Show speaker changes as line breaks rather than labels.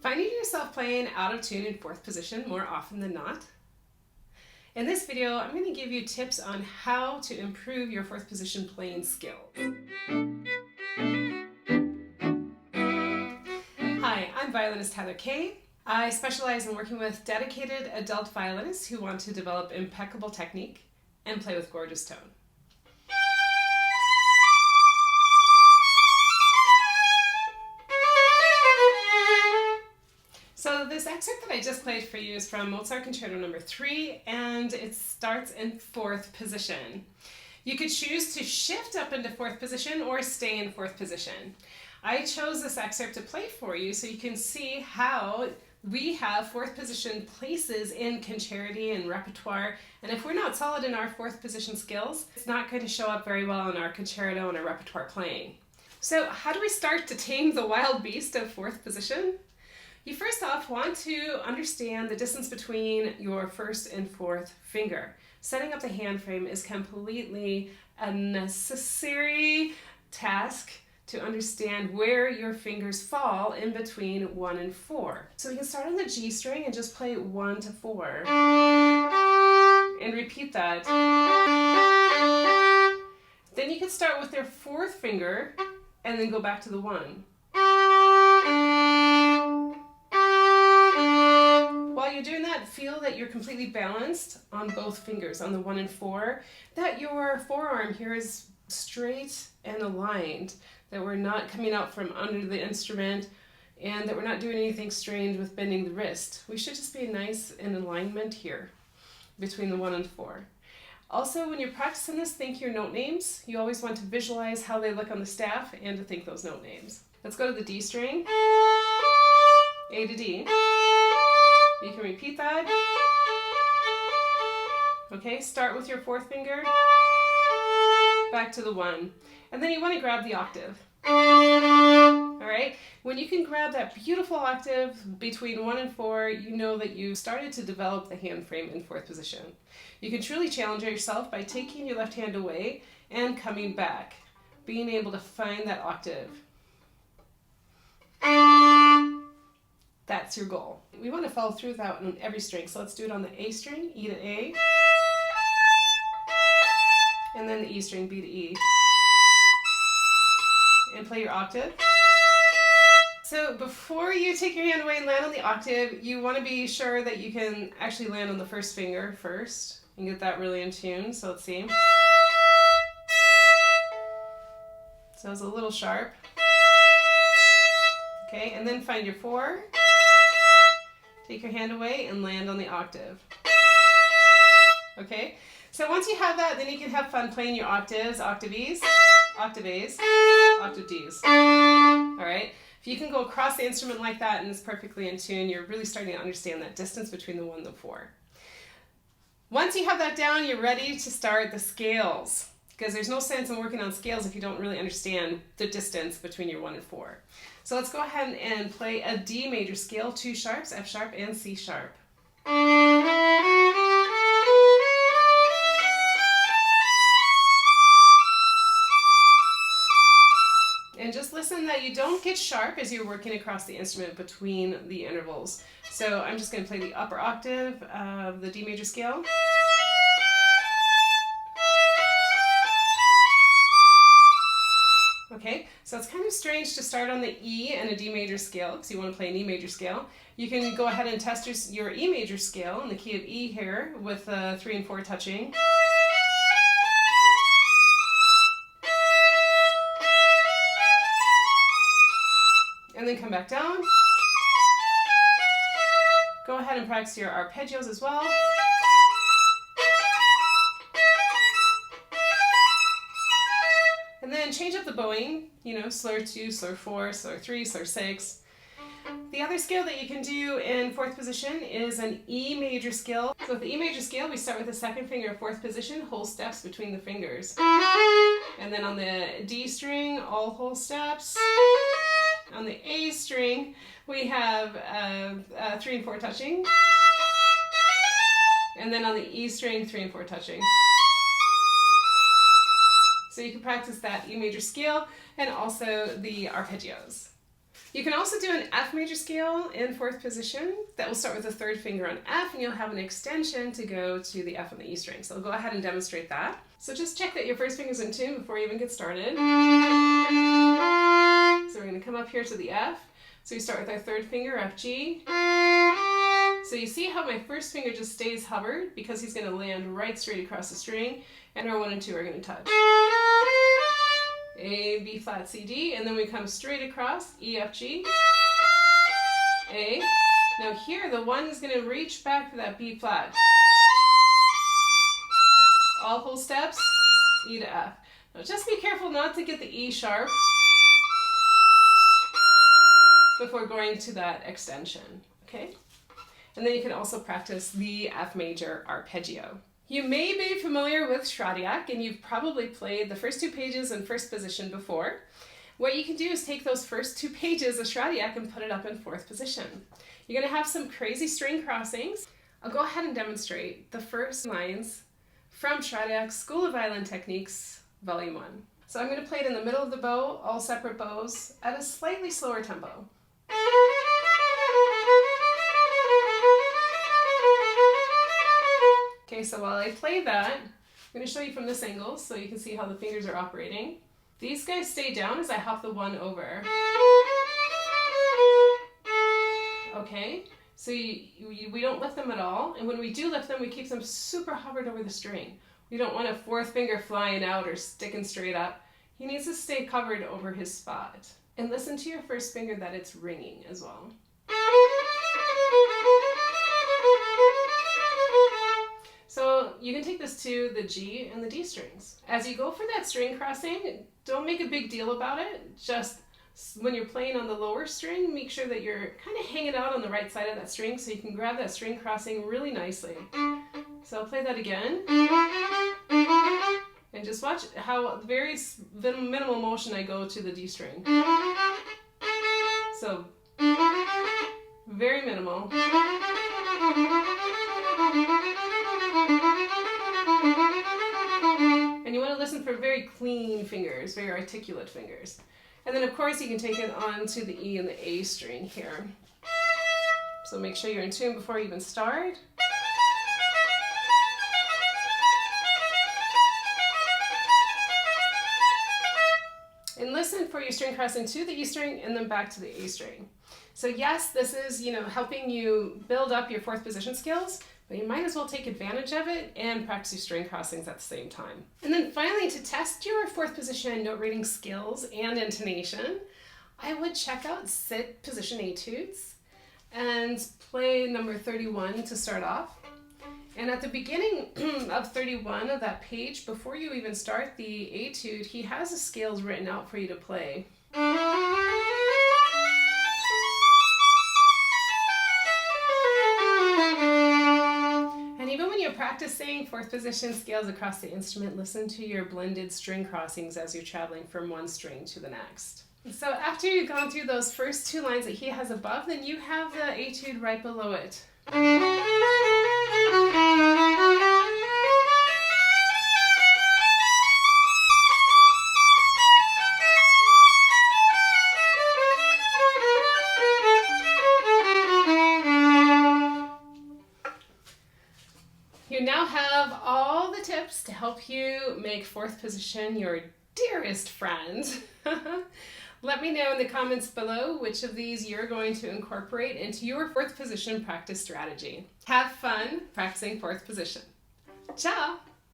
Finding yourself playing out of tune in fourth position more often than not? In this video, I'm going to give you tips on how to improve your fourth position playing skills. Hi, I'm violinist Kaye. I specialize in working with dedicated adult violinists who want to develop impeccable technique and play with gorgeous tone. So this excerpt that I just played for you is from Mozart Concerto No. 3, and it starts in fourth position. You could choose to shift up into fourth position or stay in fourth position. I chose this excerpt to play for you so you can see how we have fourth position places in concerti and repertoire, and if we're not solid in our fourth position skills, it's not going to show up very well in our concerto and our repertoire playing. So how do we start to tame the wild beast of fourth position? You first off want to understand the distance between your first and fourth finger. Setting up the hand frame is completely a necessary task to understand where your fingers fall in between 1 and 4. So we can start on the G string and just play 1 to 4. And repeat that. Then you can start with your fourth finger and then go back to the 1. While you're doing that, feel that you're completely balanced on both fingers, on the 1 and 4, that your forearm here is straight and aligned, that we're not coming out from under the instrument, and that we're not doing anything strange with bending the wrist. We should just be nice in alignment here between the 1 and 4. Also, when you're practicing this, think your note names. You always want to visualize how they look on the staff and to think those note names. Let's go to the D string, A to D. You can repeat that. Okay, start with your fourth finger, back to the 1. And then you want to grab the octave. Alright, when you can grab that beautiful octave between 1 and 4, you know that you've started to develop the hand frame in fourth position. You can truly challenge yourself by taking your left hand away and coming back, being able to find that octave. That's your goal. We want to follow through with that on every string. So let's do it on the A string, E to A, and then the E string, B to E, and play your octave. So before you take your hand away and land on the octave, you want to be sure that you can actually land on the first finger first and get that really in tune. So let's see. So it's a little sharp. Okay, and then find your 4. Take your hand away and land on the octave. Okay, so once you have that, then you can have fun playing your octaves, octave E's, octave A's, octave D's. All right, if you can go across the instrument like that and it's perfectly in tune, you're really starting to understand that distance between the 1 and the 4. Once you have that down, you're ready to start the scales, because there's no sense in working on scales if you don't really understand the distance between your 1 and 4. So let's go ahead and play a D major scale, 2 sharps, F sharp and C sharp. And just listen that you don't get sharp as you're working across the instrument between the intervals. So I'm just going to play the upper octave of the D major scale. Okay, so it's kind of strange to start on the E and a D major scale because you want to play an E major scale. You can go ahead and test your E major scale in the key of E here with 3 and 4 touching. And then come back down. Go ahead and practice your arpeggios as well. And then change up the bowing, slur 2, slur 4, slur 3, slur 6. The other scale that you can do in fourth position is an E major scale. So with the E major scale, we start with the second finger of fourth position, whole steps between the fingers. And then on the D string, all whole steps. On the A string, we have 3 and 4 touching. And then on the E string, 3 and 4 touching. So you can practice that E major scale and also the arpeggios. You can also do an F major scale in fourth position. That will start with the third finger on F, and you'll have an extension to go to the F on the E string. So I'll go ahead and demonstrate that. So just check that your first finger's in tune before you even get started. So we're going to come up here to the F. So we start with our third finger, F, G. So you see how my first finger just stays hovered because he's going to land right straight across the string, and our 1 and 2 are going to touch. A, B flat, C, D, and then we come straight across, E, F, G, A. Now here the 1 is going to reach back to that B flat. All whole steps, E to F. Now just be careful not to get the E sharp before going to that extension, okay? And then you can also practice the F major arpeggio. You may be familiar with Schradiak, and you've probably played the first 2 pages in first position before. What you can do is take those first 2 pages of Schradiak and put it up in fourth position. You're going to have some crazy string crossings. I'll go ahead and demonstrate the first lines from Schradiak's School of Violin Techniques, Volume 1. So I'm going to play it in the middle of the bow, all separate bows, at a slightly slower tempo. Okay, so while I play that, I'm going to show you from this angle so you can see how the fingers are operating. These guys stay down as I hop the 1 over. Okay, so we don't lift them at all, and when we do lift them, we keep them super hovered over the string. We don't want a 4th finger flying out or sticking straight up. He needs to stay covered over his spot. And listen to your first finger that it's ringing as well. So you can take this to the G and the D strings. As you go for that string crossing, don't make a big deal about it. Just when you're playing on the lower string, make sure that you're kind of hanging out on the right side of that string so you can grab that string crossing really nicely. So I'll play that again. And just watch how very minimal motion I go to the D string. So, very minimal. And you want to listen for very clean fingers, very articulate fingers. And then of course you can take it on to the E and the A string here. So make sure you're in tune before you even start. And listen for your string crossing to the E string and then back to the A string. So yes, this is, helping you build up your fourth position skills, but you might as well take advantage of it and practice your string crossings at the same time. And then finally, to test your fourth position note reading skills and intonation, I would check out sit position etudes and play number 31 to start off. And at the beginning of 31 of that page, before you even start the etude, he has the scales written out for you to play. And even when you're practicing fourth position scales across the instrument, listen to your blended string crossings as you're traveling from one string to the next. So after you've gone through those first 2 lines that he has above, then you have the etude right below it. You now have all the tips to help you make fourth position your dearest friend. Let me know in the comments below which of these you're going to incorporate into your fourth position practice strategy. Have fun practicing fourth position. Ciao!